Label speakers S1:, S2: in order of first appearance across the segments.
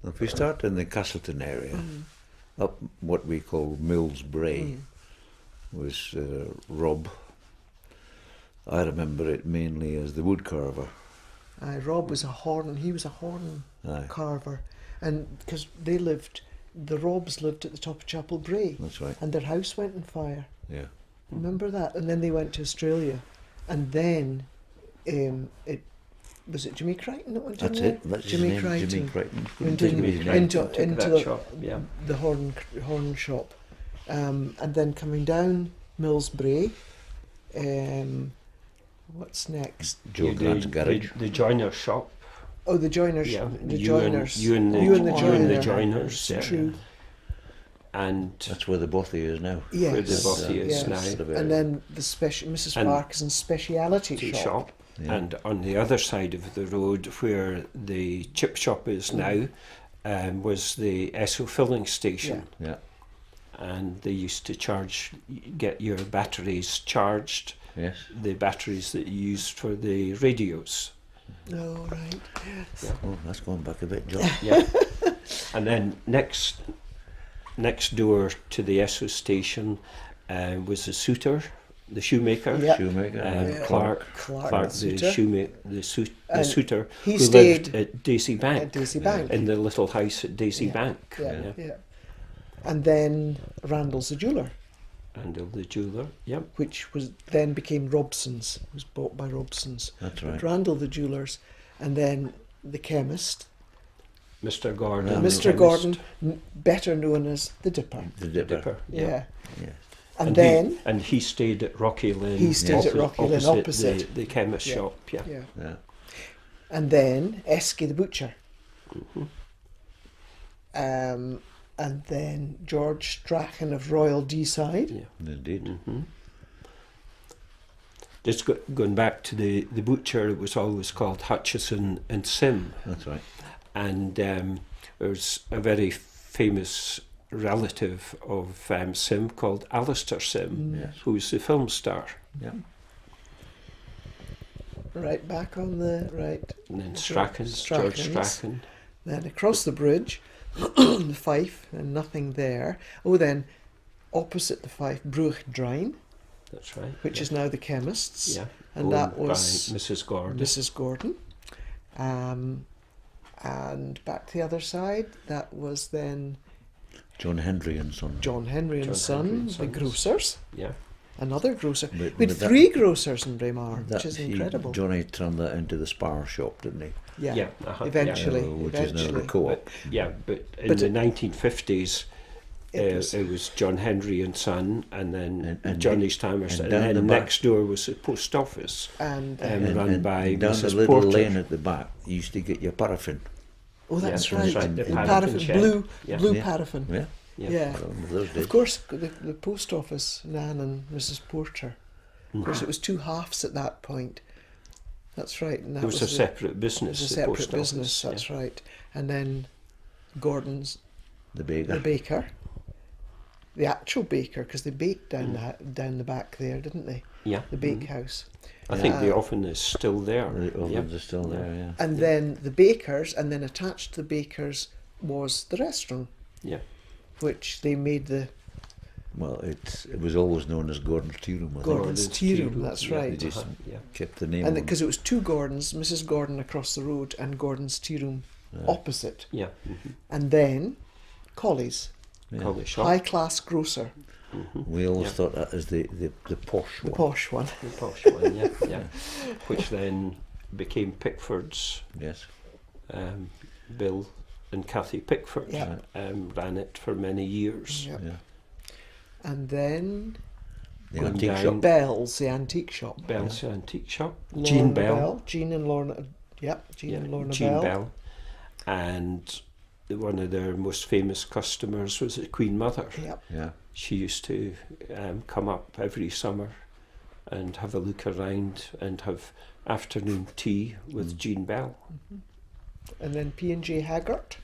S1: If we start in the Castleton area, up what we call Mills Brae was Rob. I remember it mainly as the wood carver.
S2: Rob was he was a horn carver, and because the Robs lived at the top of Chapel Brae.
S1: That's right.
S2: And their house went on fire.
S1: Yeah.
S2: Remember that? And then they went to Australia, and then was it Jimmy Crichton that went in there?
S1: That's
S2: Jimmy
S1: his name,
S2: Crichton.
S1: Jimmy Crichton.
S2: Into
S3: shop, yeah.
S2: the horn shop, and then coming down Mills Brae. What's next?
S1: Joe Grant's garage.
S3: The joiner's shop.
S2: Oh, the joiners.
S3: Yeah.
S2: The joiners.
S3: You and the joiners. Yeah.
S2: True.
S3: And
S1: That's where the bothy is now.
S2: Yes.
S3: where the bothy is now.
S2: And then the Mrs.
S3: And
S2: Parkinson's speciality
S3: tea
S2: shop.
S3: shop.
S1: Yeah.
S3: And on the other side of the road, where the chip shop is now, was the Esso filling station.
S1: Yeah.
S3: And they used to get your batteries charged.
S1: Yes.
S3: The batteries that you used for the radios.
S2: Oh, right. Yes.
S3: Yeah.
S1: Oh, that's going back a bit, John.
S3: Yeah. And then next door to the Esso station was the suitor, the shoemaker.
S2: Yeah.
S1: Shoemaker.
S3: Clark
S2: Clark
S3: the
S2: suitor.
S3: the suitor,
S2: he
S3: who
S2: stayed
S3: lived at Daisy Bank.
S2: At Daisy Bank.
S3: In the little house at Daisy Bank.
S2: Yeah. And then Randall's the jeweller,
S3: And the jeweller, yep.
S2: which then became Robson's. It was bought by Robson's.
S1: That's right.
S2: But Randall the jewellers, and then the chemist,
S3: Mr. Gordon.
S1: Yeah.
S2: Mr.
S3: chemist.
S2: Gordon, better known as the Dipper.
S1: The Dipper.
S3: Dipper,
S2: Yeah.
S1: Yes.
S2: And then
S3: he stayed at Rocky Lane.
S2: He stayed at Rocky Lane opposite.
S3: the chemist shop. Yeah.
S1: Yeah.
S2: And then Esky the butcher.
S3: Mm-hmm.
S2: And then George Strachan of Royal Deeside.
S3: Yeah.
S1: Indeed.
S3: Mm-hmm. Just going back to the butcher, it was always called Hutchison and Sim.
S1: That's right.
S3: And there's a very famous relative of Sim called Alistair Sim,
S1: Yes.
S3: who's the film star.
S1: Yeah.
S2: Right back on the right.
S3: And then
S2: George
S3: George Strachan.
S2: Then across the bridge, the Fife, and nothing there. Oh, then opposite the Fife, Bruchdrein,
S3: That's right.
S2: which is now the chemist's.
S3: Yeah.
S2: And that
S3: Owned
S2: was
S3: by Mrs. Gordon.
S2: Mrs. Gordon. And back to the other side, that was then
S1: John Henry and Son.
S2: John Henry and
S3: John
S2: Son,
S3: Henry and
S2: the
S3: Sons.
S2: grocers.
S3: Yeah.
S2: Another grocer.
S1: But
S2: We had
S1: that-
S2: 3 grocers in Braemar, which is
S1: He-
S2: incredible.
S1: Johnny turned that into the Spar shop, didn't he?
S2: Yeah.
S3: Yeah. Uh-huh.
S2: Eventually.
S1: Which is now the
S2: Eventually.
S1: co-op.
S3: But in
S2: But
S3: the
S2: it-
S3: 1950s,
S2: It was-
S3: it was John Henry and Son, and then
S1: And
S3: Johnny's Timers,
S1: and
S3: and
S1: down
S3: then
S1: the back-
S3: next door was the post office,
S2: And
S3: run by
S1: down
S3: Mrs.
S1: the little
S3: Porter.
S1: lane at the back, you used to get your paraffin.
S2: oh, that's
S3: Yeah,
S2: right.
S3: that's right, the
S2: In
S3: paraffin shed.
S2: blue
S3: Yeah.
S2: blue paraffin.
S1: Yeah.
S2: Yeah.
S1: I remember those days.
S2: Of course, the post office, Nan and Mrs. Porter. Of course, it was 2 halves at that point. That's right. And that
S3: It was a separate
S2: It
S3: business.
S2: was a
S3: the
S2: separate
S3: post
S2: business.
S3: office,
S2: That's right. And then Gordon's,
S1: The baker.
S2: the baker, the actual baker, because they baked down down the back there, didn't they?
S3: Yeah.
S2: The bakehouse.
S3: I think the
S2: Uh,
S3: oven is still there.
S1: The ovens
S3: Yeah.
S1: are still there, yeah.
S2: And then the bakers, and then attached to the bakers was the restaurant,
S3: Yeah.
S2: which they made the
S1: Well, it was always known as Gordon's Tea Room. I think.
S2: Gordon's Tea Room. That's
S3: Yeah,
S2: right.
S1: They just
S3: Yeah.
S1: kept the name
S2: And
S1: on
S2: because it was 2 Gordons, Mrs. Gordon across the road and Gordon's Tea Room opposite.
S3: Yeah. Mm-hmm.
S2: And then Colley's,
S1: Yeah.
S3: Call the shop.
S2: high class grocer,
S1: We always
S3: Yeah.
S1: thought that as the posh
S2: the
S1: one.
S2: posh one.
S3: The posh one, yeah, yeah. Which then became Pickford's.
S1: Yes.
S3: Bill and Kathy Pickford
S2: Yeah.
S3: ran it for many years.
S2: Yep.
S1: Yeah.
S2: And then
S1: The
S3: Going
S1: antique
S3: down-
S1: shop.
S2: Bell's, the antique shop.
S3: Bell's Antique Shop.
S2: Lorna
S3: Jean Bell.
S2: Jean and Lorna. Yep, Jean
S3: Yeah,
S2: and Lorna
S3: Jean
S2: Bell.
S3: Bell. And one of their most famous customers was the Queen Mother.
S2: Yep.
S1: Yeah.
S3: She used to come up every summer and have a look around and have afternoon tea with Jean Bell.
S2: And then P&J Haggart,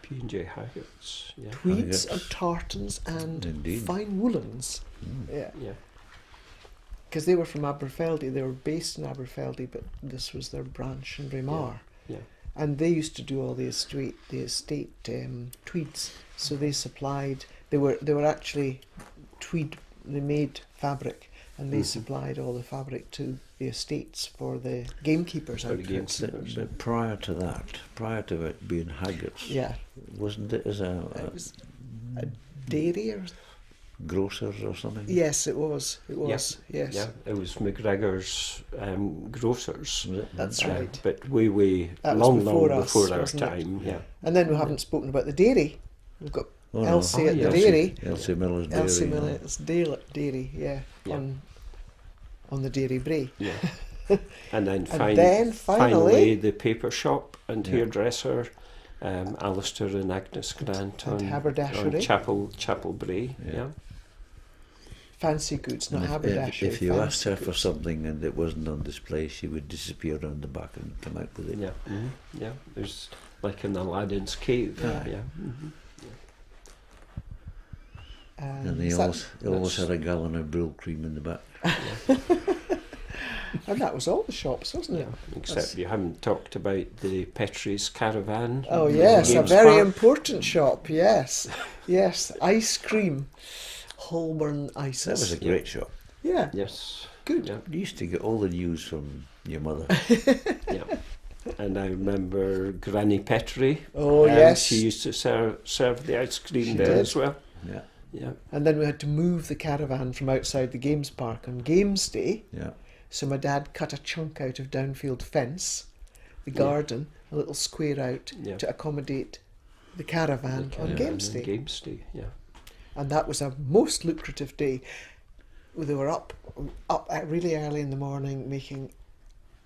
S3: P&J Haggart's. Yeah.
S2: tweeds
S1: Haggart's.
S2: and tartans and
S1: Indeed.
S2: fine woolens. Yeah,
S3: Yeah.
S2: because they were from Aberfeldy. They were based in Aberfeldy, but this was their branch in Braemar.
S3: Yeah.
S2: and they used to do all the estate tweeds. So they supplied. They were actually tweed. They made fabric, and they supplied all the fabric to the estates for the gamekeepers.
S3: For the
S2: outfits.
S3: gamekeepers.
S1: But prior to that, prior to it being Haggett's,
S2: Yeah,
S1: wasn't it as
S2: it was a dairy or
S1: grocers or something?
S2: yes, it was. It was. Yes,
S3: Yeah, it was McGregor's grocers.
S1: Was it?
S2: that's right.
S3: But way
S2: That was
S3: long
S2: before us,
S3: before our
S2: wasn't it?
S3: time. Yeah.
S2: And then we haven't spoken about the dairy. We've got
S1: Oh, no.
S2: Elsie at the
S3: yes.
S2: dairy.
S1: Elsie Miller's Dairy.
S2: Elsie
S1: yeah.
S2: Miller's dairy, yeah,
S3: Yeah.
S2: on the dairy bray.
S3: Yeah. And then,
S2: And finally
S3: the paper shop and
S1: Yeah.
S3: hairdresser, Alistair and Agnes Grant
S2: and
S3: on
S2: haberdashery.
S3: Chapel Bray.
S1: Yeah.
S3: Yeah.
S2: Fancy goods, not
S1: And
S2: haberdashery.
S1: if you asked
S2: fancy
S1: her for
S2: goods.
S1: something and it wasn't on display, she would disappear on the back and come out with it.
S3: Yeah. Yeah. There's like in Aladdin's cave.
S1: Aye.
S3: Yeah. Mm-hmm.
S1: And they
S2: so
S1: always
S3: that's-
S1: had a gallon of brill cream in the back.
S2: and that was all the shops, wasn't
S3: Yeah.
S2: it?
S3: Except
S2: That's-
S3: you haven't talked about the Petrie's Caravan.
S2: Oh
S3: in
S2: yes, a
S3: Games
S2: very
S3: Park.
S2: important shop. Yes, yes, ice cream, Holborn ices.
S1: That was a great shop.
S2: yeah,
S3: Yes.
S2: good.
S3: Yeah.
S1: You used to get all the news from your mother.
S3: Yeah. And I remember Granny Petrie.
S2: Oh yes,
S3: She used to serve the ice cream
S1: She
S3: there
S2: did.
S3: as well.
S1: Yeah,
S3: Yeah.
S2: and then we had to move the caravan from outside the games park on games day.
S1: yeah.
S2: So my dad cut a chunk out of downfield fence, the
S3: Yeah.
S2: garden, a little square out
S3: Yeah.
S2: to accommodate the caravan
S3: The
S2: on
S3: caravan
S2: games
S3: on
S2: day.
S3: Games Day, yeah.
S2: And that was a most lucrative day. They were up really early in the morning making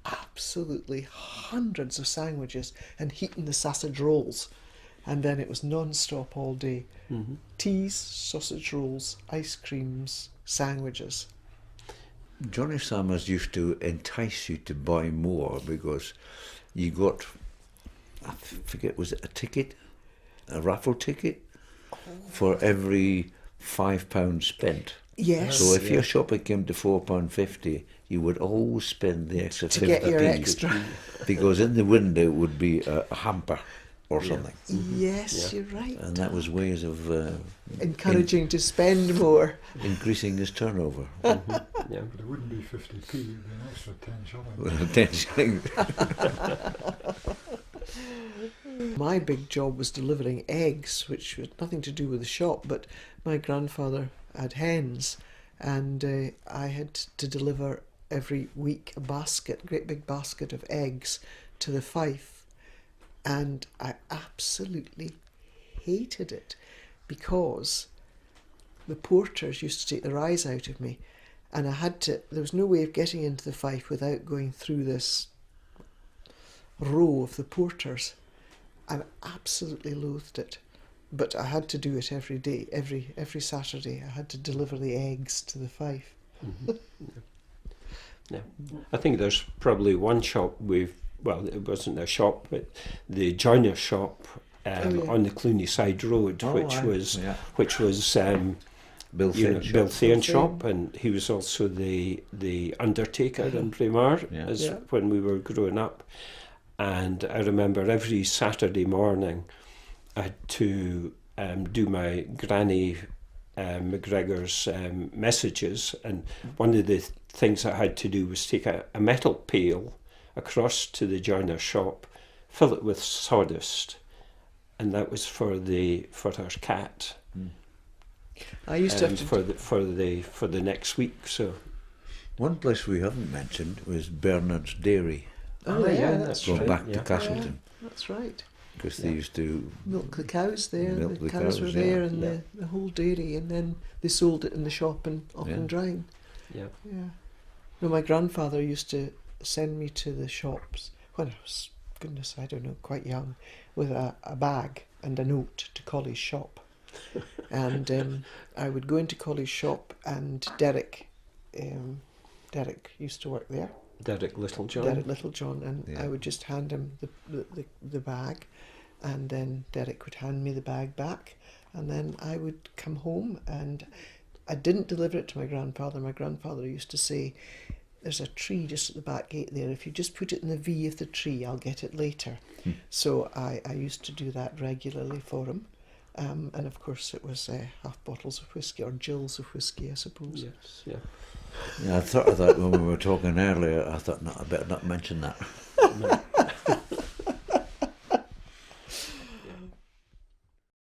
S2: absolutely hundreds of sandwiches and heating the sausage rolls. And then it was non-stop all day.
S3: Mm-hmm.
S2: Teas, sausage rolls, ice creams, sandwiches.
S1: Johnny Summers used to entice you to buy more because you got, I forget, was it a ticket? A raffle ticket? For every £5 spent.
S2: Yes.
S1: So if your shopping came to £4.50, you would always spend the extra
S2: to
S1: 50p.
S2: get your extra.
S1: Because in the window would be a hamper or
S3: Yeah.
S1: something.
S2: Yes,
S3: Yeah.
S2: you're right.
S1: And that was ways of
S2: Encouraging to spend more.
S1: increasing his turnover.
S3: Mm-hmm. Yeah.
S4: But it wouldn't be 50p, it would be an extra 10 shillings.
S1: 10 shillings.
S2: My big job was delivering eggs, which had nothing to do with the shop, but my grandfather had hens, and I had to deliver every week a great big basket of eggs to the Fife, and I absolutely hated it because the porters used to take their eyes out of me, and there was no way of getting into the Fife without going through this row of the porters. I absolutely loathed it, but I had to do it every day, every Saturday. I had to deliver the eggs to the Fife.
S3: Mm-hmm. Yeah. I think there's probably one shop well, it wasn't a shop, but the joiner shop on the Clooney Side Road, which was
S1: Bill Thane's shop.
S3: Bill Thane's
S2: Thane.
S3: shop, and he was also the undertaker in Braemar
S1: Yeah.
S2: Yeah.
S3: when we were growing up. And I remember every Saturday morning I had to do my granny McGregor's messages, and one of the things I had to do was take a metal pail across to the joiner's shop, fill it with sawdust, and that was for her cat.
S2: I used to have to
S3: for the next week. So
S1: One place we haven't mentioned was Bernard's Dairy,
S2: Oh, yeah, that's
S1: going
S2: right.
S1: back
S3: yeah.
S1: to Castleton,
S2: That's right.
S1: because they used to
S2: Milk the cows there.
S1: Milk
S2: The
S1: the
S2: cows were
S1: cows,
S2: there,
S1: yeah.
S2: and
S3: Yeah.
S2: the whole dairy, and then they sold it in the shop in Auchendrine.
S3: yeah.
S2: Yeah. No, my grandfather used to send me to the shops when I was, goodness, I don't know, quite young, with a bag and a note to Collie's shop. And I would go into Collie's shop, and Derek used to work there,
S3: Derek Littlejohn.
S2: Derek Littlejohn, and
S1: Yeah.
S2: I would just hand him the bag, and then Derek would hand me the bag back, and then I would come home, and I didn't deliver it to my grandfather. My grandfather used to say, there's a tree just at the back gate there. If you just put it in the V of the tree, I'll get it later. So I used to do that regularly for him. And of course it was half bottles of whiskey, or gills of whiskey, I suppose.
S3: Yes, yeah.
S1: Yeah, I thought of that when we were talking earlier. I thought, no, I better not mention that.
S3: No.